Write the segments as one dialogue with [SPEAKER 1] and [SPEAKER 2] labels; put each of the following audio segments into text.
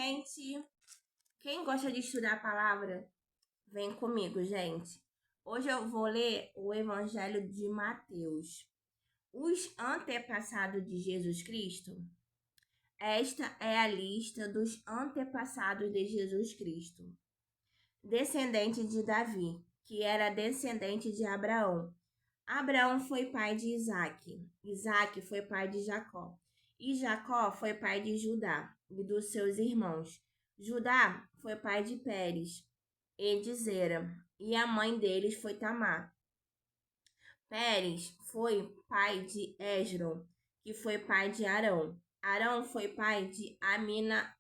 [SPEAKER 1] gente! Quem gosta de estudar a palavra, vem comigo, gente. Hoje eu vou ler o Evangelho de Mateus. Os antepassados de Jesus Cristo. Esta é a lista dos antepassados de Jesus Cristo. Descendente de Davi, que era descendente de Abraão. Abraão foi pai de Isaque. Isaque foi pai de Jacó. E Jacó foi pai de Judá e dos seus irmãos. Judá foi pai de Pérez e de Zera, e a mãe deles foi Tamar. Pérez foi pai de Esdron, que foi pai de Arão. Arão foi pai de Aminadab,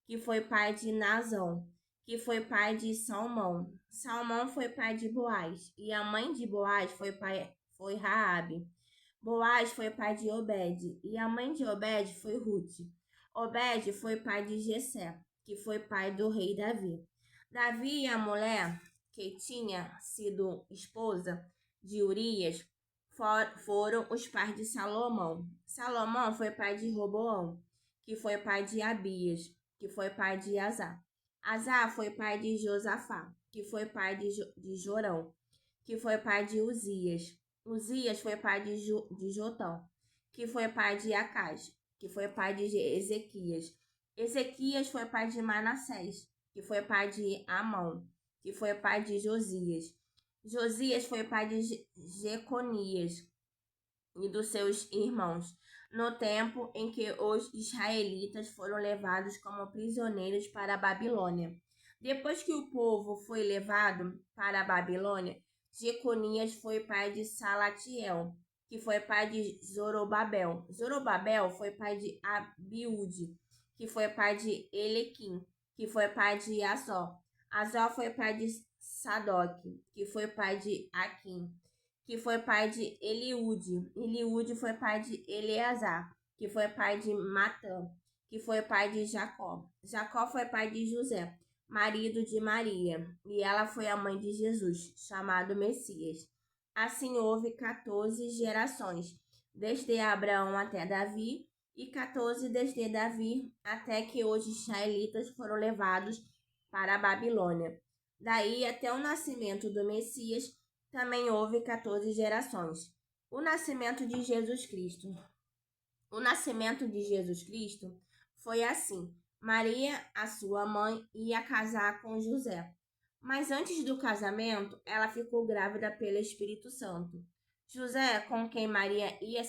[SPEAKER 1] que foi pai de Nazão, que foi pai de Salmão. Salmão foi pai de Boaz, e a mãe de Boaz foi Raabe. Boaz foi pai de Obed, e a mãe de Obed foi Ruth. Obed foi pai de Jessé, que foi pai do rei Davi. Davi e a mulher que tinha sido esposa de Urias foram os pais de Salomão. Salomão foi pai de Roboão, que foi pai de Abias, que foi pai de Azá. Azá foi pai de Josafá, que foi pai de Jorão, que foi pai de Uzias. Uzias foi pai de Jotão, que foi pai de Acaz, que foi pai de Ezequias. Ezequias foi pai de Manassés, que foi pai de Amon, que foi pai de Josias. Josias foi pai de Jeconias e dos seus irmãos, no tempo em que os israelitas foram levados como prisioneiros para a Babilônia. Depois que o povo foi levado para a Babilônia, Jeconias foi pai de Salatiel, que foi pai de Zorobabel. Zorobabel foi pai de Abiúde, que foi pai de Elequim, que foi pai de Azó. Azó foi pai de Sadoc, que foi pai de Aquim, que foi pai de Eliúde. Eliúde foi pai de Eleazar, que foi pai de Matã, que foi pai de Jacó. Jacó foi pai de José, marido de Maria, e ela foi a mãe de Jesus, chamado Messias. Assim houve 14 gerações, desde Abraão até Davi, e 14 desde Davi até que os israelitas foram levados para a Babilônia. Daí até o nascimento do Messias, também houve 14 gerações. O nascimento de Jesus Cristo. O nascimento de Jesus Cristo foi assim. Maria, a sua mãe, ia casar com José. Mas antes do casamento, ela ficou grávida pelo Espírito Santo. José, com quem Maria ia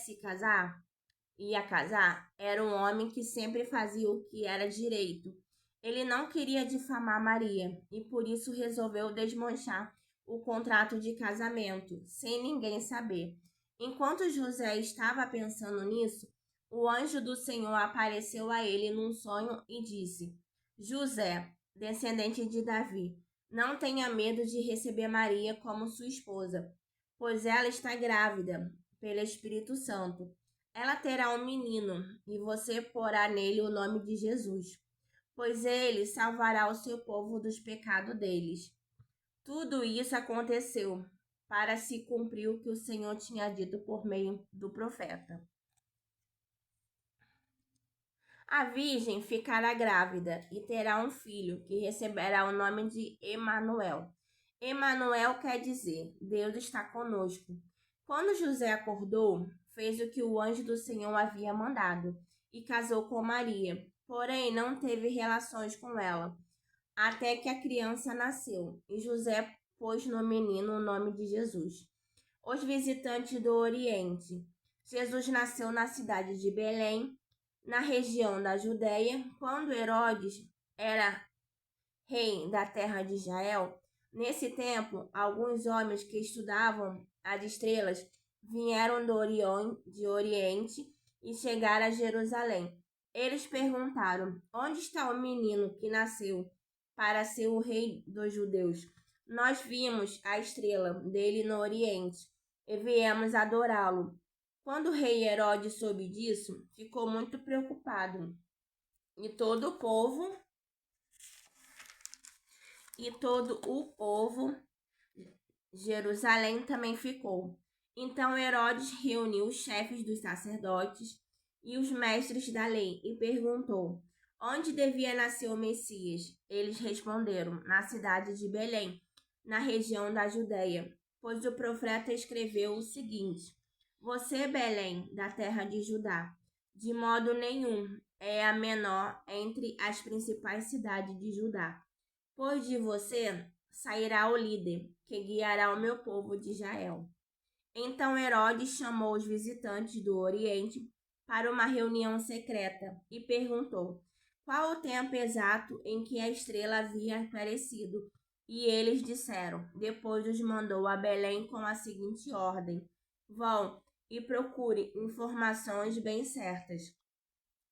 [SPEAKER 1] casar, era um homem que sempre fazia o que era direito. Ele não queria difamar Maria e por isso resolveu desmanchar o contrato de casamento, sem ninguém saber. Enquanto José estava pensando nisso, o anjo do Senhor apareceu a ele num sonho e disse: José, descendente de Davi, não tenha medo de receber Maria como sua esposa, pois ela está grávida pelo Espírito Santo. Ela terá um menino e você porá nele o nome de Jesus, pois ele salvará o seu povo dos pecados deles. Tudo isso aconteceu para se cumprir o que o Senhor tinha dito por meio do profeta. A virgem ficará grávida e terá um filho que receberá o nome de Emanuel. Emanuel quer dizer Deus está conosco. Quando José acordou, fez o que o anjo do Senhor havia mandado e casou com Maria, porém não teve relações com ela, até que a criança nasceu, e José pôs no menino o nome de Jesus. Os visitantes do Oriente. Jesus nasceu na cidade de Belém, na região da Judéia, quando Herodes era rei da terra de Israel. Nesse tempo, alguns homens que estudavam as estrelas vieram do Oriente e chegaram a Jerusalém. Eles perguntaram: onde está o menino que nasceu para ser o rei dos judeus? Nós vimos a estrela dele no Oriente e viemos adorá-lo. Quando o rei Herodes soube disso, ficou muito preocupado. E todo o povo, Jerusalém também ficou. Então Herodes reuniu os chefes dos sacerdotes e os mestres da lei e perguntou: onde devia nascer o Messias? Eles responderam: na cidade de Belém, na região da Judéia, pois o profeta escreveu o seguinte: você, Belém, da terra de Judá, de modo nenhum é a menor entre as principais cidades de Judá, pois de você sairá o líder que guiará o meu povo de Israel. Então Herodes chamou os visitantes do Oriente para uma reunião secreta e perguntou qual o tempo exato em que a estrela havia aparecido. E eles disseram. Depois os mandou a Belém com a seguinte ordem: vão e procurem informações bem certas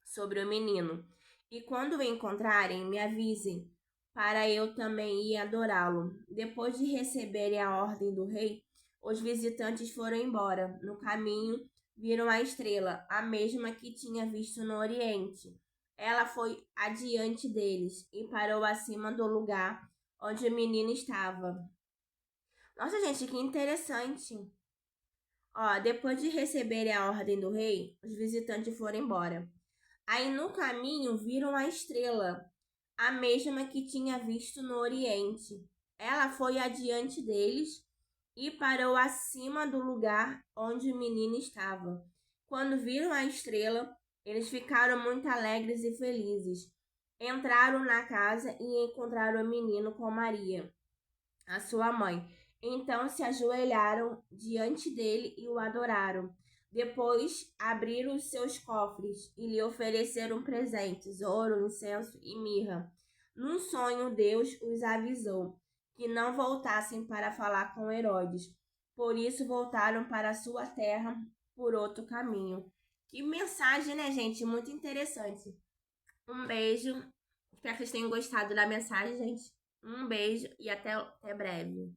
[SPEAKER 1] sobre o menino. E quando o encontrarem, me avisem, para eu também ir adorá-lo. Depois de receberem a ordem do rei, os visitantes foram embora. No caminho, viram a estrela, a mesma que tinha visto no Oriente. Ela foi adiante deles e parou acima do lugar onde o menino estava. Nossa, gente, que interessante. Ó, depois de receberem a ordem do rei, os visitantes foram embora. Aí no caminho viram a estrela, a mesma que tinha visto no Oriente. Ela foi adiante deles e parou acima do lugar onde o menino estava. Quando viram a estrela, eles ficaram muito alegres e felizes. Entraram na casa e encontraram o menino com Maria, a sua mãe. Então se ajoelharam diante dele e o adoraram. Depois abriram os seus cofres e lhe ofereceram presentes, ouro, incenso e mirra. Num sonho, Deus os avisou que não voltassem para falar com Herodes. Por isso voltaram para a sua terra por outro caminho. Que mensagem, né, gente? Muito interessante. Um beijo. Espero que vocês tenham gostado da mensagem, gente. Um beijo e até breve.